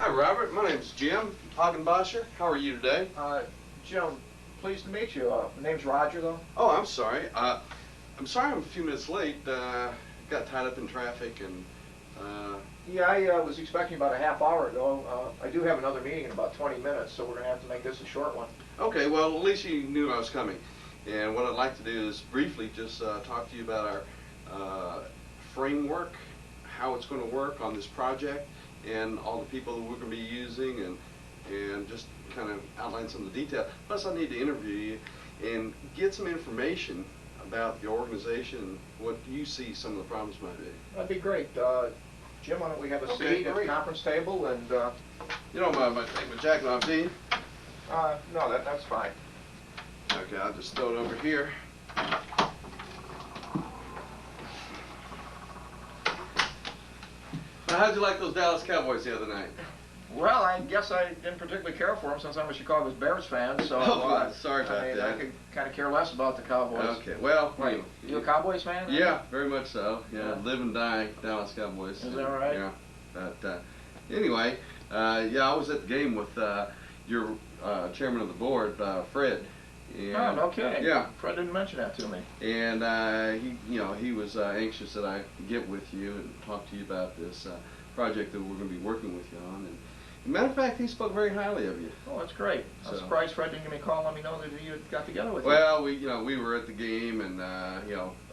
Hi, Robert. My name's Jim Hagenboscher. How are you today? Jim, pleased to meet you. My name's Roger, though. Oh, I'm sorry. I'm a few minutes late. Got tied up in traffic and. Yeah, I was expecting about a half hour ago. I do have another meeting in about 20 minutes, so we're going to have to make this a short one. Okay, well, at least you knew I was coming. And what I'd like to do is briefly just talk to you about our framework, how it's going to work on this project, and all the people that we're going to be using, and just kind of outline some of the detail. Plus, I need to interview you and get some information about the organization and what you see some of the problems might be. That'd be great. Jim, why don't we have a Okay, seat at the great. conference table? And You don't mind if I take my jacket off, do you? no, that's fine. Okay, I'll just throw it over here. Now, how'd you like those Dallas Cowboys the other night? Well, I guess I didn't particularly care for him since I'm a Chicago Bears fan. So Sorry about that. I could kind of care less about the Cowboys. Okay, well, Right. You a Cowboys fan? then? Yeah, very much so. Yeah, live and die Dallas Cowboys. Is that right? Yeah. But anyway, yeah, I was at the game with your chairman of the board, Fred. And, Oh, okay. Yeah. Fred didn't mention that to me. And he was anxious that I get with you and talk to you about this project that we're going to be working with you on. And as a matter of fact, he spoke very highly of you. Oh, that's great. I'm So- surprised Fred didn't give me a call and let me know that you got together with Well, we were at the game, and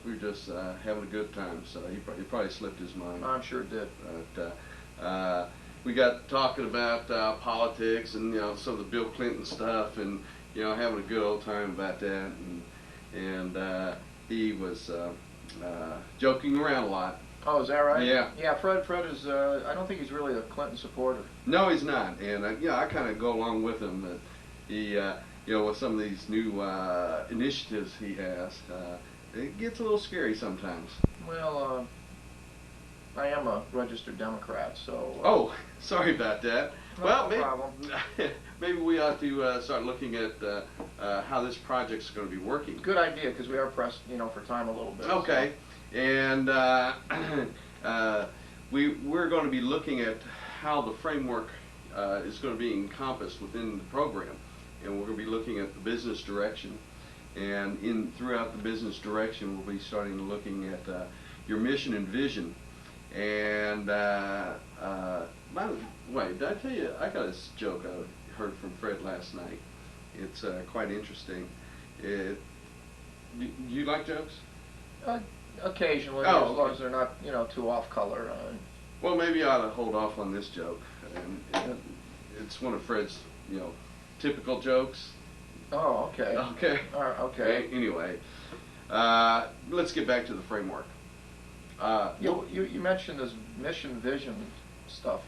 we were just having a good time. So he probably slipped his mind. you. I'm sure it did. But we got talking about politics and some of the Bill Clinton stuff, and having a good old time about that. And he was joking around a lot. Oh, is that right? Yeah. Yeah, Fred is, I don't think he's really a Clinton supporter. No, he's not, and I kind of go along with him. That he, with some of these new initiatives he has, it gets a little scary sometimes. Well, I am a registered Democrat, so... Oh, sorry about that. No, Well, no problem. maybe we ought to start looking at how this project's going to be working. Good idea, because we are pressed, for time a little bit. Okay, and we're going to be looking at how the framework is going to be encompassed within the program, and we're going to be looking at the business direction, and throughout the business direction we'll be starting looking at your mission and vision. And by the way, did I tell you I got this joke I heard from Fred last night? It's quite interesting. Do you like jokes? Occasionally, Oh, as long okay. as they're not, too off color. Well, maybe I ought to hold off on this joke. And it's one of Fred's, typical jokes. Oh, okay. Okay. Okay. Anyway, let's get back to the framework. You mentioned this mission vision stuff.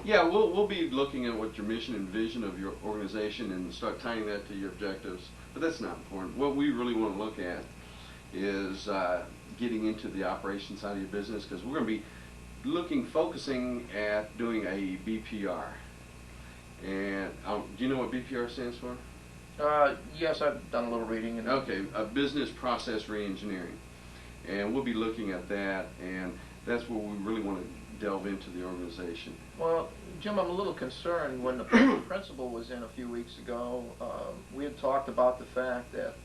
Yeah, we'll be looking at what your mission and vision of your organization and start tying that to your objectives. But that's not important. What we really want to look at is getting into the operation side of your business, because we're going to be focusing at doing a BPR. And do you know what BPR stands for? Yes, I've done a little reading. And Okay, a business process reengineering. And we'll be looking at that, and that's where we really want to delve into the organization. Well, Jim, I'm a little concerned. When the principal was in a few weeks ago, we had talked about the fact that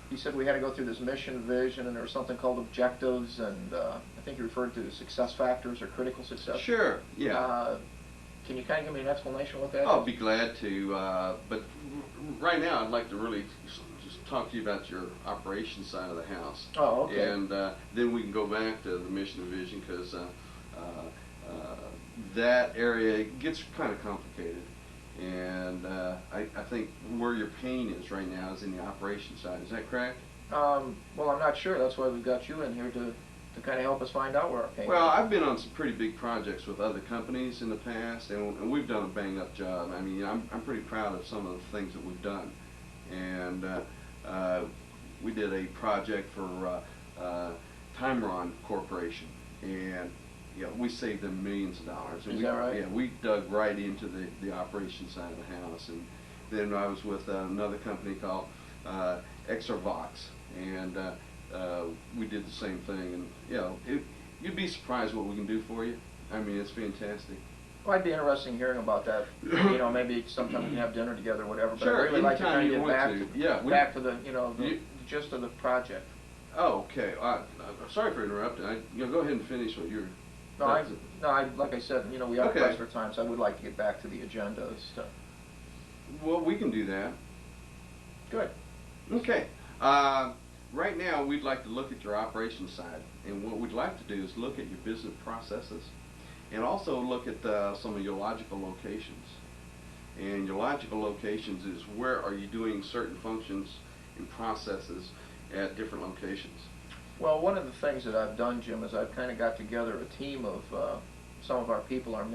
he said we had to go through this mission vision, and there was something called objectives, and I think he referred to success factors or critical success. Sure, yeah. Can you kind of give me an explanation of what that I'll is? be glad to, but right now I'd like to really just talk to you about your operations side of the house. Oh, okay. And then we can go back to the mission and vision, because that area gets kind of complicated. And I think where your pain is right now is in the operations side. Is that correct? Well, I'm not sure. That's why we've got you in here to kind of help us find out where our pain Well, is. I've been on some pretty big projects with other companies in the past, and we've done a bang-up job. I mean, I'm pretty proud of some of the things that we've done. And we did a project for Timeron Corporation, and we saved them millions of dollars. And Is that right? Yeah, we dug right into the operations side of the house. And then I was with another company called Exervox, and we did the same thing. And you'd be surprised what we can do for you. I mean, it's fantastic. Well, I'd be interested in hearing about that. You know, maybe sometime we can have dinner together, or whatever. But Sure, I'd really like to anytime kind of you get want back to. to, Yeah, back to the, you know, the you- gist of the project. Oh, okay. I'm sorry for interrupting. Go ahead and finish what you're. No, like I said, you know, we are Okay. pressed for time, so I would like to get back to the agenda and stuff. Well, we can do that. Good. Okay. Right now, we'd like to look at your operations side, and what we'd like to do is look at your business processes, and also look at some of your logical locations. And your logical locations is where are you doing certain functions and processes at different locations. Well, one of the things that I've done, Jim, is I've kind of got together a team of some of our people, our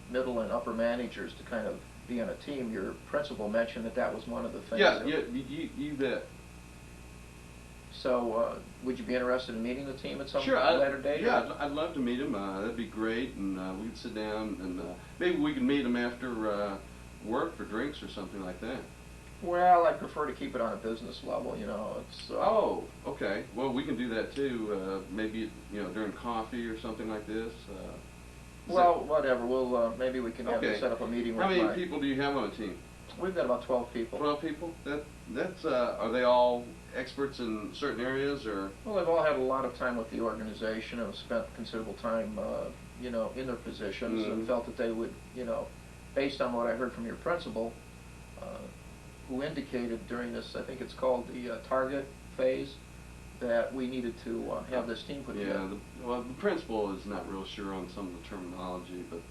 middle and upper managers, to kind of be on a team. Your principal mentioned that was one of the things. Yeah, you bet. So, would you be interested in meeting the team at some Sure, later date? Yeah, I'd love to meet him. That'd be great, and we could sit down and maybe we could meet him after work for drinks or something like that. Well, I prefer to keep it on a business level. You know, it's. Oh, okay. Well, we can do that too. Maybe during coffee or something like this. Well, whatever. We'll maybe we can Okay. set up a meeting with How many my- people do you have on a team? We've got about 12 people. 12 people. That's. Are they all experts in certain areas or? Well, they've all had a lot of time with the organization and have spent considerable time, you know, in their positions, and felt that they would, you know, based on what I heard from your principal, who indicated during this, I think it's called the target phase, that we needed to have this team put together. Yeah, well, the principal is not real sure on some of the terminology, but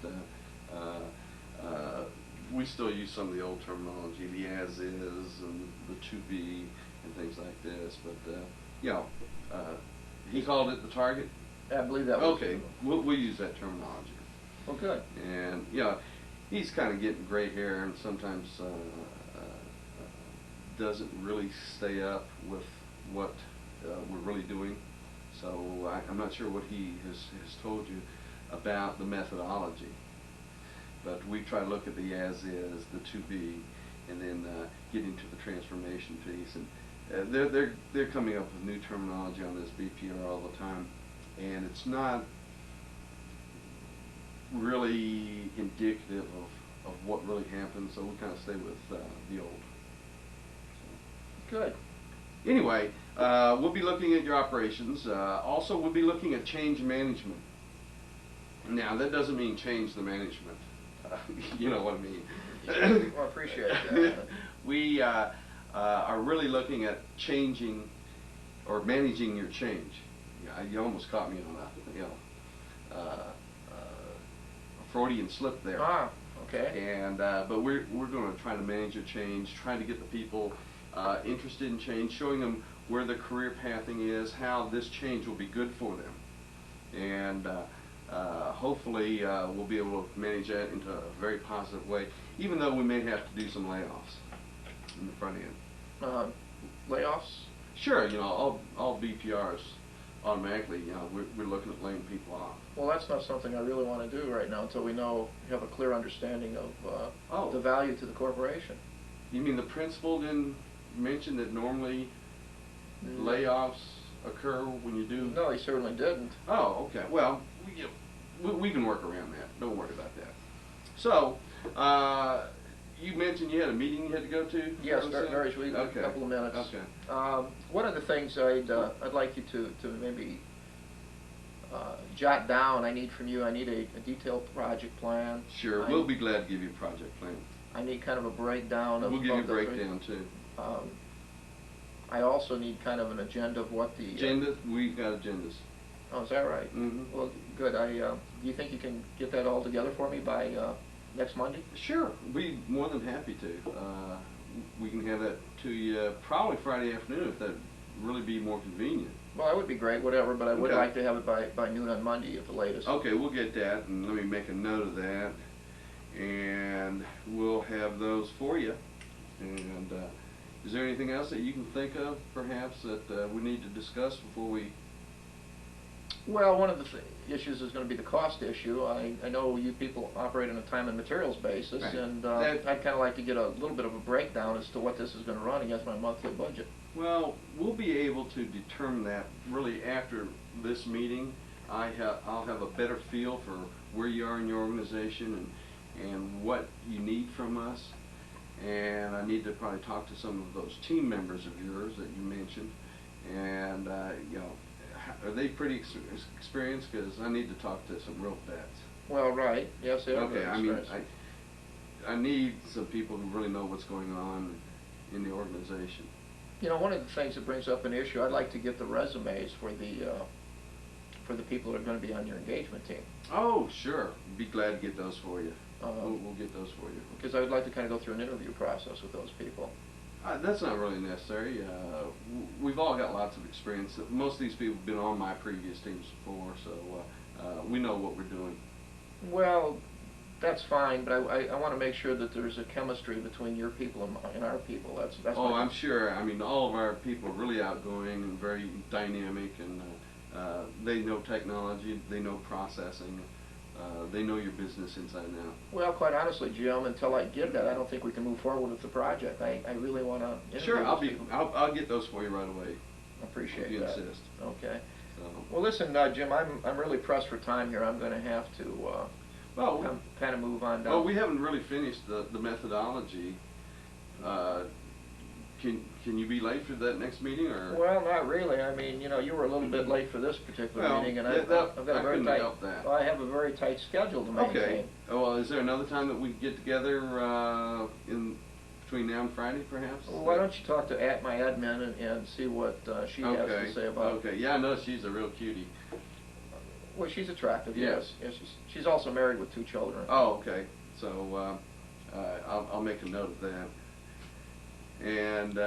we still use some of the old terminology, the as is and the to be and things like this. But he called it the target. I believe that was. Okay, we'll use that terminology. Well, good. And he's kind of getting gray hair and sometimes doesn't really stay up with what we're really doing. So I'm not sure what he has told you about the methodology. But we try to look at the as is, the to be, and then get into the transformation piece. And they're coming up with new terminology on this BPR all the time, and it's not really indicative of what really happened. So we kind of stay with the old. Good. Anyway, we'll be looking at your operations. Also, we'll be looking at change management. Now, that doesn't mean change the management. You know what I mean. Well, I appreciate that. We are really looking at changing or managing your change. You almost caught me on a Freudian slip there. Ah, okay. And but we're going to try to manage your change, trying to get the people interested in change, showing them where the career pathing is, how this change will be good for them, and hopefully we'll be able to manage that into a very positive way, even though we may have to do some layoffs in the front end. Layoffs? Sure, all BPRs automatically, we're looking at laying people off. Well, that's not something I really want to do right now until we have a clear understanding of the value to the corporation. You mean the principal didn't mention that normally layoffs occur when you do? No, he certainly didn't. Oh, okay. Well, we can work around that. Don't worry about that. So, you mentioned you had a meeting you had to go to? Yes, very sweet. Okay. A couple of minutes. Okay. One of the things I'd like you to maybe jot down, I need a detailed project plan. Sure, we'll be glad to give you a project plan. I need kind of a breakdown of. We'll give you a breakdown too. I also need kind of an agenda of what the. Agendas? We've got agendas. Oh, is that right? Mm-hmm. Well, good. Do you think you can get that all together for me by next Monday? Sure, we'd be more than happy to. We can have that to you probably Friday afternoon if that'd really be more convenient. Well, that would be great, whatever, but I would Okay. like to have it by noon on Monday at the latest. Okay, we'll get that, and let me make a note of that, and we'll have those for you. And is there anything else that you can think of, perhaps, that we need to discuss before we... Well, one of the issues is going to be the cost issue. I know you people operate on a time and materials basis, Right. and I'd kind of like to get a little bit of a breakdown as to what this is going to run against my monthly budget. Well, we'll be able to determine that really after this meeting. I'll have a better feel for where you are in your organization and what you need from us. And I need to probably talk to some of those team members of yours that you mentioned. And you know, are they pretty experienced? Because I need to talk to some real vets. Well, right. Yes, they are. Okay, I mean, I need some people who really know what's going on in the organization. You know, one of the things that brings up an issue, I'd like to get the resumes for the people that are going to be on your engagement team. Oh, sure. Be glad to get those for you. We'll get those for you. Because I would like to kind of go through an interview process with those people. That's not really necessary. We've all got lots of experience. Most of these people have been on my previous teams before, so we know what we're doing. Well, that's fine, but I want to make sure that there's a chemistry between your people and our people. That's oh, I'm sure. I mean, all of our people are really outgoing and very dynamic, and they know technology, they know processing, they know your business inside and out. Well, quite honestly, Jim, until I get that, I don't think we can move forward with the project. I really want to. Sure, I'll get those for you right away. I appreciate if you that. insist. Okay. So. Well, listen, Jim, I'm really pressed for time here. I'm going to have to kind of move on down. Well, we haven't really finished the methodology. Can you be late for that next meeting, or? Well, not really. I mean, you know, you were a little bit late for this particular meeting, and I've got a very tight. Well, I have a very tight schedule to maintain. Okay. Well, is there another time that we can get together in between now and Friday, perhaps? Well, why don't you talk to my admin and see what she has to say about it? Okay. Yeah, I know she's a real cutie. Well, she's attractive. Yes. Yes. She's also married with 2 children. Oh, okay. So I'll make a note of that. And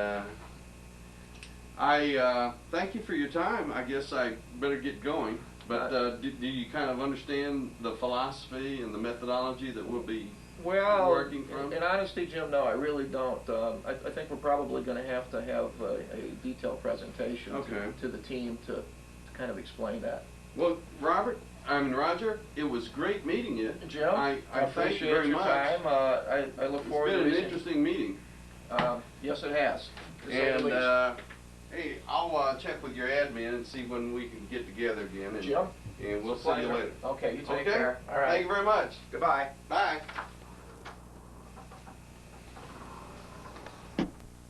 I thank you for your time. I guess I better get going. But do you kind of understand the philosophy and the methodology that we'll be working from? In honesty, Jim, no, I really don't. I think we're probably going to have a detailed presentation to the team to kind of explain that. Well, Roger, it was great meeting you. Jim, I thank you very your much. Time. I look forward to it. It's been an interesting meeting. Yes, it has. And hey, I'll check with your admin and see when we can get together again. And, Jim? And we'll see you later. Okay, you take care. All right. Thank you very much. Goodbye. Bye.